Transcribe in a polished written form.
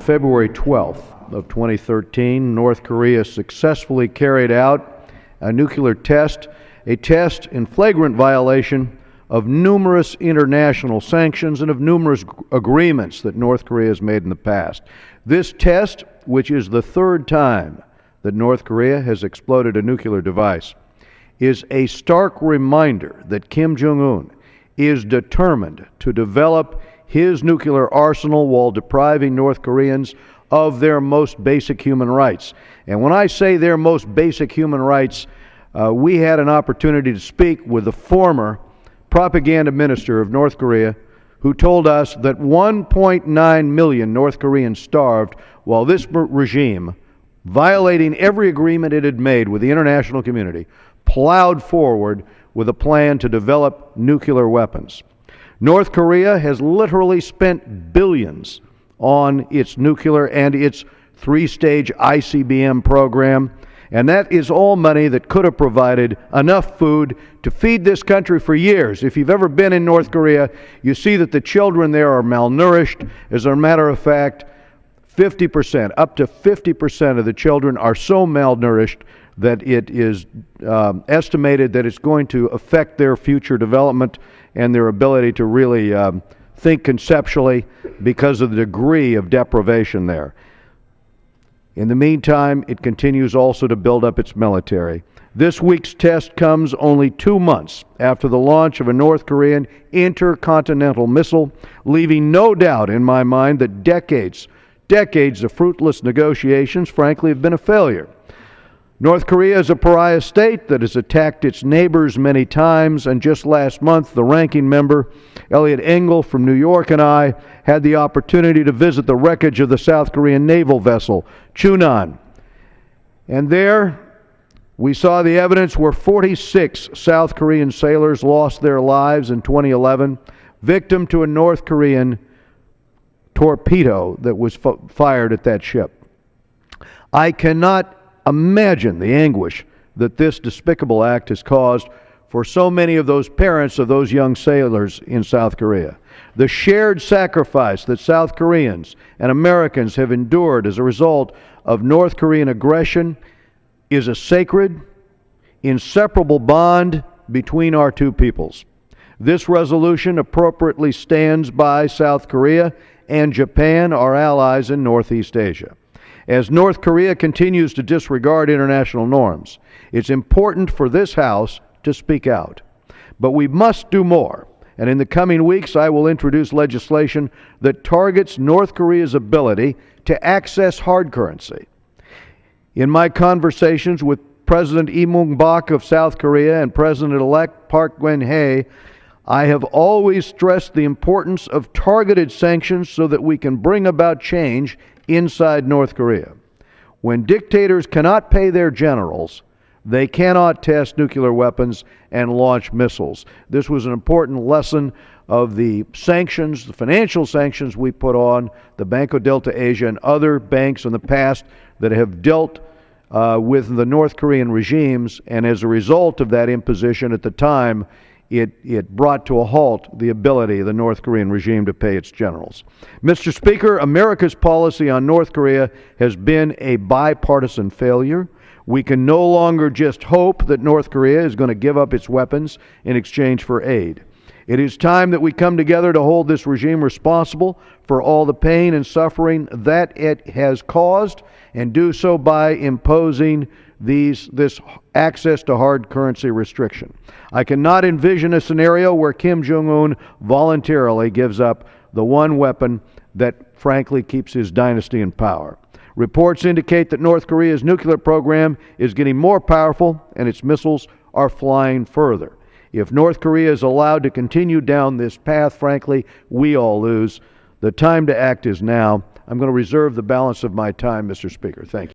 February 12th of 2013, North Korea successfully carried out a nuclear test, a test in flagrant violation of numerous international sanctions and of numerous agreements that North Korea has made in the past. This test, which is the third time that North Korea has exploded a nuclear device, is a stark reminder that Kim Jong-un is determined to develop his nuclear arsenal while depriving North Koreans of their most basic human rights. And when I say their most basic human rights, we had an opportunity to speak with the former propaganda minister of North Korea, who told us that 1.9 million North Koreans starved while this regime, violating every agreement it had made with the international community, plowed forward with a plan to develop nuclear weapons. North Korea has literally spent billions on its nuclear and its three-stage ICBM program, and that is all money that could have provided enough food to feed this country for years. If you've ever been in North Korea, you see that the children there are malnourished. As a matter of fact, 50%, up to 50% of the children are so malnourished that it is estimated that it's going to affect their future development and their ability to really think conceptually because of the degree of deprivation there. In the meantime, it continues also to build up its military. This week's test comes only 2 months after the launch of a North Korean intercontinental missile, leaving no doubt in my mind that decades of fruitless negotiations, frankly, have been a failure. North Korea is a pariah state that has attacked its neighbors many times, and just last month, the ranking member, Eliot Engel from New York, and I had the opportunity to visit the wreckage of the South Korean naval vessel, Chunan. And there, we saw the evidence where 46 South Korean sailors lost their lives in 2011, victim to a North Korean torpedo that was fired at that ship. I cannot imagine the anguish that this despicable act has caused for so many of those parents of those young sailors in South Korea. The shared sacrifice that South Koreans and Americans have endured as a result of North Korean aggression is a sacred, inseparable bond between our two peoples. This resolution appropriately stands by South Korea and Japan, our allies in Northeast Asia. As North Korea continues to disregard international norms, it's important for this House to speak out. But we must do more, and in the coming weeks I will introduce legislation that targets North Korea's ability to access hard currency. In my conversations with President Lee Myung-bak of South Korea and President-elect Park Geun-hye, I have always stressed the importance of targeted sanctions so that we can bring about change inside North Korea. When dictators cannot pay their generals, they cannot test nuclear weapons and launch missiles. This was an important lesson of the sanctions, the financial sanctions we put on the Banco Delta Asia and other banks in the past that have dealt with the North Korean regimes, and as a result of that imposition at the time, it brought to a halt the ability of the North Korean regime to pay its generals. Mr. Speaker, America's policy on North Korea has been a bipartisan failure. We can no longer just hope that North Korea is going to give up its weapons in exchange for aid. It is time that we come together to hold this regime responsible for all the pain and suffering that it has caused, and do so by imposing this access to hard currency restriction. I cannot envision a scenario where Kim Jong-un voluntarily gives up the one weapon that frankly keeps his dynasty in power. Reports indicate that North Korea's nuclear program is getting more powerful and its missiles are flying further. If North Korea is allowed to continue down this path, frankly, we all lose. The time to act is now. I'm going to reserve the balance of my time, Mr. Speaker. Thank you.